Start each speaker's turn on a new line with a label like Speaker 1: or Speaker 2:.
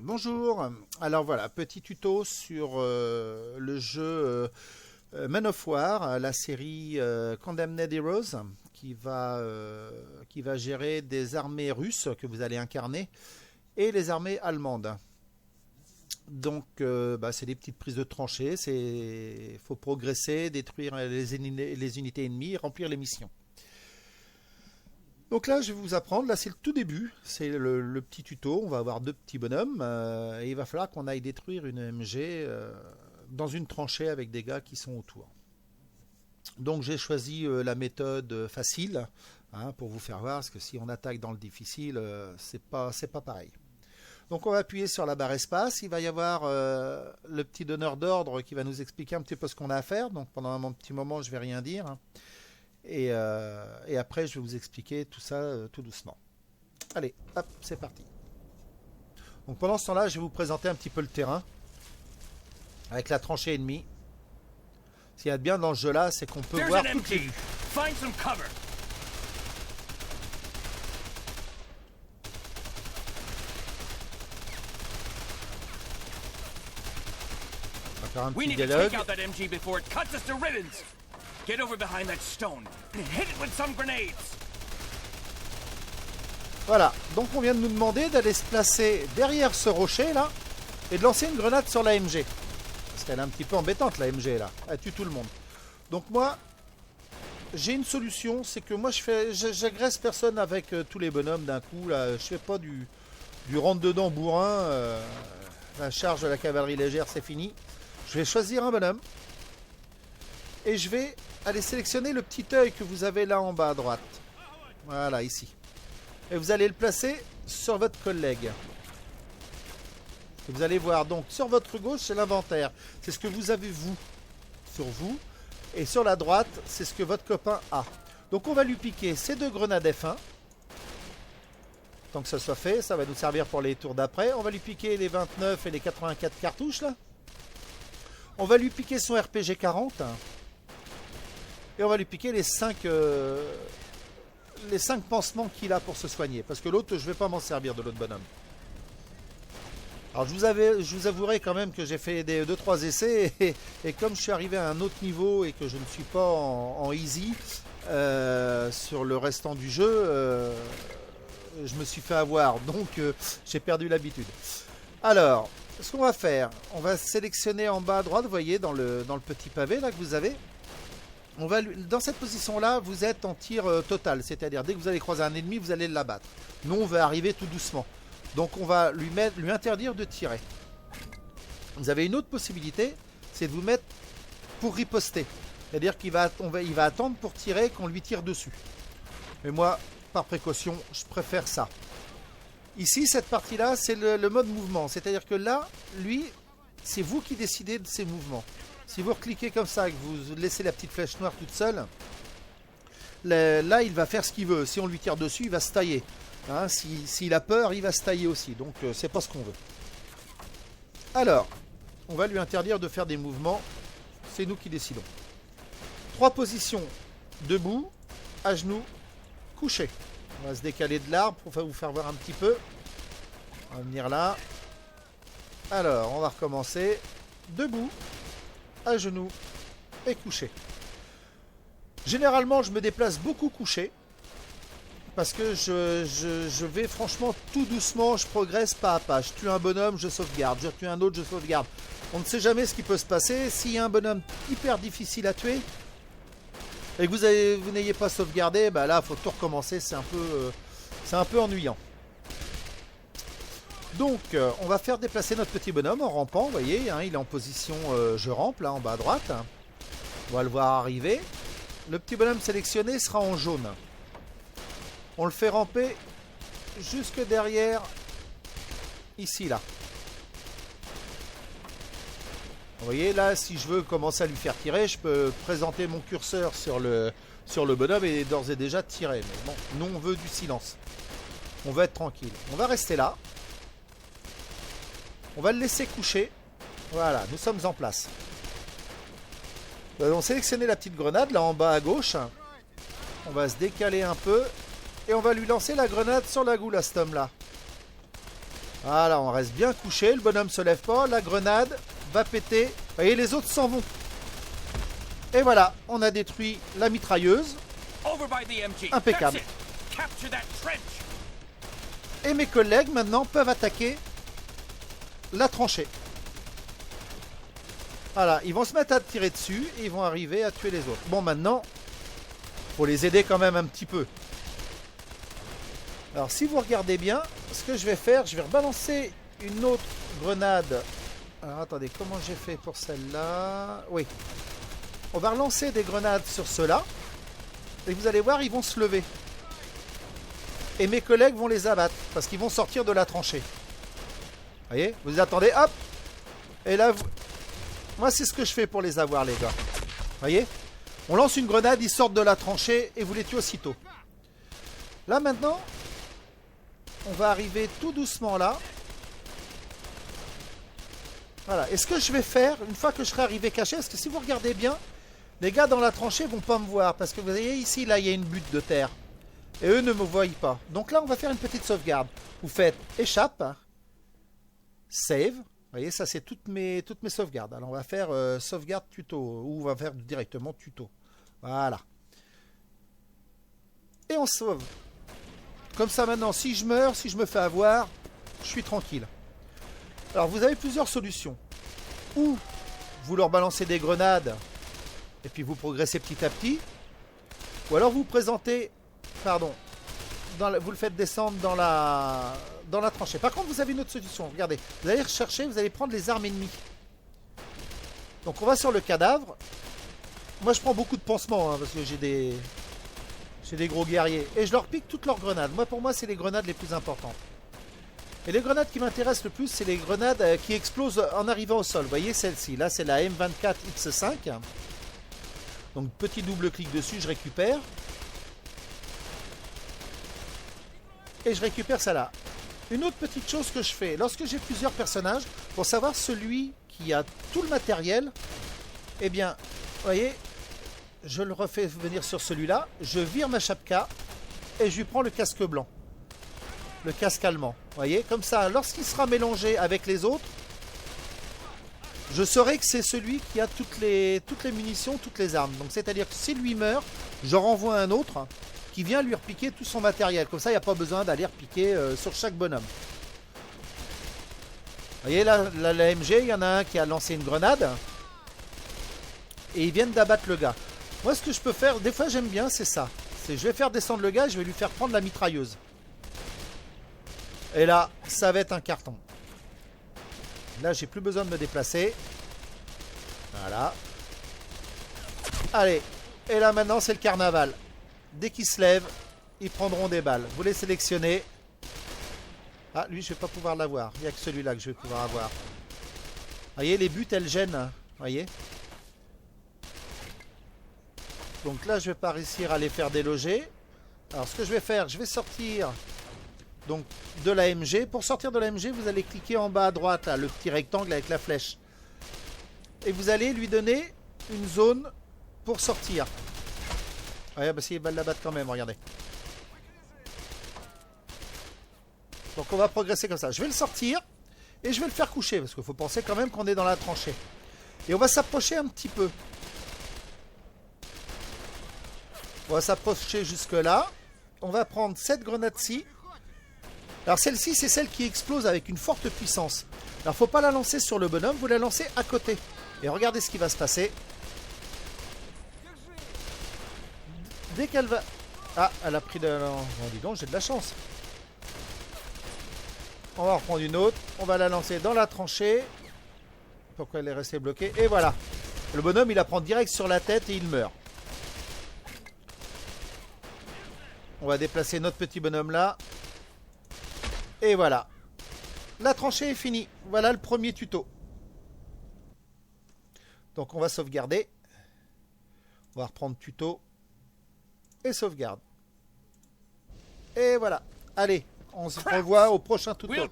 Speaker 1: Bonjour, alors voilà, petit tuto sur le jeu Man of War, la série Condemned Heroes, qui va gérer des armées russes que vous allez incarner et les armées allemandes. Donc c'est des petites prises de tranchées, il faut progresser, détruire les unités ennemies, remplir les missions. Donc là, je vais vous apprendre, là c'est le tout début, c'est le petit tuto, on va avoir deux petits bonhommes, et il va falloir qu'on aille détruire une MG dans une tranchée avec des gars qui sont autour. Donc j'ai choisi la méthode facile, pour vous faire voir, parce que si on attaque dans le difficile, c'est pas pareil. Donc on va appuyer sur la barre espace, il va y avoir le petit donneur d'ordre qui va nous expliquer un petit peu ce qu'on a à faire, donc pendant un petit moment je vais rien dire. Et après, je vais vous expliquer tout ça tout doucement. Allez, hop, c'est parti. Donc pendant ce temps-là, je vais vous présenter un petit peu le terrain avec la tranchée ennemie. Ce qu'il y a de bien dans ce jeu-là, c'est qu'on peut voir toutes les vues. On va faire un petit dialogue.
Speaker 2: Get over behind that stone and hit it with some grenades.
Speaker 1: Voilà, donc on vient de nous demander d'aller se placer derrière ce rocher là et de lancer une grenade sur la MG. Parce qu'elle est un petit peu embêtante la MG là, elle tue tout le monde. Donc moi, j'ai une solution, c'est que moi j'agresse personne avec tous les bonhommes d'un coup là. Je fais pas du rentre-dedans bourrin, la charge de la cavalerie légère c'est fini. Je vais choisir un bonhomme et je vais aller sélectionner le petit œil que vous avez là en bas à droite. Voilà, ici. Et vous allez le placer sur votre collègue. Et vous allez voir, donc, sur votre gauche, c'est l'inventaire. C'est ce que vous avez, vous, sur vous. Et sur la droite, c'est ce que votre copain a. Donc, on va lui piquer ces deux grenades F1. Tant que ça soit fait, ça va nous servir pour les tours d'après. On va lui piquer les 29 et les 84 cartouches, là. On va lui piquer son RPG 40. Et on va lui piquer les 5 pansements qu'il a pour se soigner. Parce que l'autre, je ne vais pas m'en servir de l'autre bonhomme. Alors je vous avouerai quand même que j'ai fait 2-3 essais. Et comme je suis arrivé à un autre niveau et que je ne suis pas en easy sur le restant du jeu, je me suis fait avoir. Donc j'ai perdu l'habitude. Alors, ce qu'on va faire, on va sélectionner en bas à droite, vous voyez, dans le petit pavé là que vous avez. Dans cette position-là, vous êtes en tir total. C'est-à-dire, dès que vous allez croiser un ennemi, vous allez l'abattre. Nous, on va arriver tout doucement. Donc, on va lui interdire de tirer. Vous avez une autre possibilité, c'est de vous mettre pour riposter. C'est-à-dire qu'il va attendre pour tirer qu'on lui tire dessus. Mais moi, par précaution, je préfère ça. Ici, cette partie-là, c'est le mode mouvement. C'est-à-dire que là, lui, c'est vous qui décidez de ses mouvements. Si vous recliquez comme ça et que vous laissez la petite flèche noire toute seule, là il va faire ce qu'il veut. Si on lui tire dessus, il va se tailler. S'il a peur, il va se tailler aussi. Donc c'est pas ce qu'on veut. Alors, on va lui interdire de faire des mouvements. C'est nous qui décidons. 3 positions. Debout, à genoux, couché. On va se décaler de l'arbre pour vous faire voir un petit peu. On va venir là. Alors, on va recommencer. Debout, à genoux et couché. Généralement, je me déplace beaucoup couché parce que je vais franchement tout doucement, je progresse pas à pas. Je tue un bonhomme, je sauvegarde. Je tue un autre, je sauvegarde. On ne sait jamais ce qui peut se passer. S'il y a un bonhomme hyper difficile à tuer et que vous n'ayez pas sauvegardé, là, il faut tout recommencer. C'est un peu ennuyant. Donc, on va faire déplacer notre petit bonhomme en rampant, vous voyez, il est en position je rampe, là, en bas à droite. On va le voir arriver. Le petit bonhomme sélectionné sera en jaune. On le fait ramper jusque derrière, ici, là. Vous voyez, là, si je veux commencer à lui faire tirer, je peux présenter mon curseur sur le bonhomme et d'ores et déjà tirer. Mais bon, nous, on veut du silence. On veut être tranquille. On va rester là. On va le laisser coucher. Voilà, nous sommes en place. Nous allons sélectionner la petite grenade là en bas à gauche. On va se décaler un peu. Et on va lui lancer la grenade sur la goule à cet homme là. Voilà, on reste bien couché. Le bonhomme se lève pas. La grenade va péter. Vous voyez, les autres s'en vont. Et voilà, on a détruit la mitrailleuse.
Speaker 2: Over by the MG.
Speaker 1: Impeccable.
Speaker 2: That's it. Capture that trench.
Speaker 1: Et mes collègues, maintenant, peuvent attaquer la tranchée. Voilà, ils vont se mettre à tirer dessus et ils vont arriver à tuer les autres. Bon, maintenant, faut les aider quand même un petit peu. Alors, si vous regardez bien, ce que je vais faire, je vais rebalancer une autre grenade. Alors, attendez, comment j'ai fait pour celle-là? Oui. On va relancer des grenades sur ceux-là. Et vous allez voir, ils vont se lever. Et mes collègues vont les abattre. Parce qu'ils vont sortir de la tranchée. Vous voyez? Vous les attendez, hop. Et là, vous... moi, c'est ce que je fais pour les avoir, les gars. Vous voyez? On lance une grenade, ils sortent de la tranchée et vous les tuez aussitôt. Là, maintenant, on va arriver tout doucement là. Voilà. Et ce que je vais faire, une fois que je serai arrivé caché, parce que si vous regardez bien, les gars dans la tranchée vont pas me voir. Parce que vous voyez ici, là, il y a une butte de terre. Et eux ne me voient pas. Donc là, on va faire une petite sauvegarde. Vous faites échappe, save. Vous voyez, ça, c'est toutes mes sauvegardes. Alors, on va faire sauvegarde tuto. Ou on va faire directement tuto. Voilà. Et on sauve. Comme ça, maintenant, si je meurs, si je me fais avoir, je suis tranquille. Alors, vous avez plusieurs solutions. Ou vous leur balancez des grenades et puis vous progressez petit à petit. Ou alors vous présentez, pardon, vous le faites descendre dans la tranchée. Par contre, vous avez une autre solution. Regardez, vous allez rechercher, vous allez prendre les armes ennemies. Donc on va sur le cadavre. Moi, je prends beaucoup de pansements, hein, parce que j'ai des gros guerriers. Et je leur pique toutes leurs grenades. Pour moi, c'est les grenades les plus importantes. Et les grenades qui m'intéressent le plus, c'est les grenades qui explosent en arrivant au sol. Vous voyez celle-ci. Là, c'est la M24X5. Donc, petit double clic dessus, je récupère. Et je récupère ça là. Une autre petite chose que je fais, lorsque j'ai plusieurs personnages, pour savoir celui qui a tout le matériel, eh bien, vous voyez, je le refais venir sur celui-là, je vire ma chapka et je lui prends le casque blanc. Le casque allemand. Vous voyez, comme ça, lorsqu'il sera mélangé avec les autres, je saurai que c'est celui qui a toutes les munitions, toutes les armes. Donc, c'est-à-dire que si lui meurt, je renvoie un autre qui vient lui repiquer tout son matériel. Comme ça, il n'y a pas besoin d'aller repiquer sur chaque bonhomme. Vous voyez, là, la MG, il y en a un qui a lancé une grenade. Et ils viennent d'abattre le gars. Moi, ce que je peux faire, des fois, j'aime bien, c'est ça. Je vais faire descendre le gars, je vais lui faire prendre la mitrailleuse. Et là, ça va être un carton. Là, j'ai plus besoin de me déplacer. Voilà. Allez. Et là, maintenant, c'est le carnaval. Dès qu'ils se lèvent, ils prendront des balles. Vous les sélectionnez. Ah, lui, je vais pas pouvoir l'avoir. Il n'y a que celui-là que je vais pouvoir avoir. Vous voyez, les buts, elles gênent. Vous voyez. Donc là, je vais pas réussir à les faire déloger. Alors, ce que je vais faire, je vais sortir... Donc de la MG. Pour sortir de la MG, vous allez cliquer en bas à droite, là, le petit rectangle avec la flèche. Et vous allez lui donner une zone pour sortir. Ouais, bah si, il va la battre quand même, regardez. Donc on va progresser comme ça. Je vais le sortir et je vais le faire coucher. Parce qu'il faut penser quand même qu'on est dans la tranchée. Et on va s'approcher un petit peu. On va s'approcher jusque là. On va prendre cette grenade-ci. Alors celle-ci, c'est celle qui explose avec une forte puissance. Alors faut pas la lancer sur le bonhomme, vous la lancez à côté. Et regardez ce qui va se passer. Dès qu'elle va... Ah, elle a pris de... Oh, dis donc, j'ai de la chance. On va en reprendre une autre. On va la lancer dans la tranchée. Pourquoi elle est restée bloquée? Et voilà. Le bonhomme, il la prend direct sur la tête et il meurt. On va déplacer notre petit bonhomme là. Et voilà. La tranchée est finie. Voilà le premier tuto. Donc on va sauvegarder. On va reprendre tuto. Et sauvegarde. Et voilà. Allez, on se revoit au prochain tuto.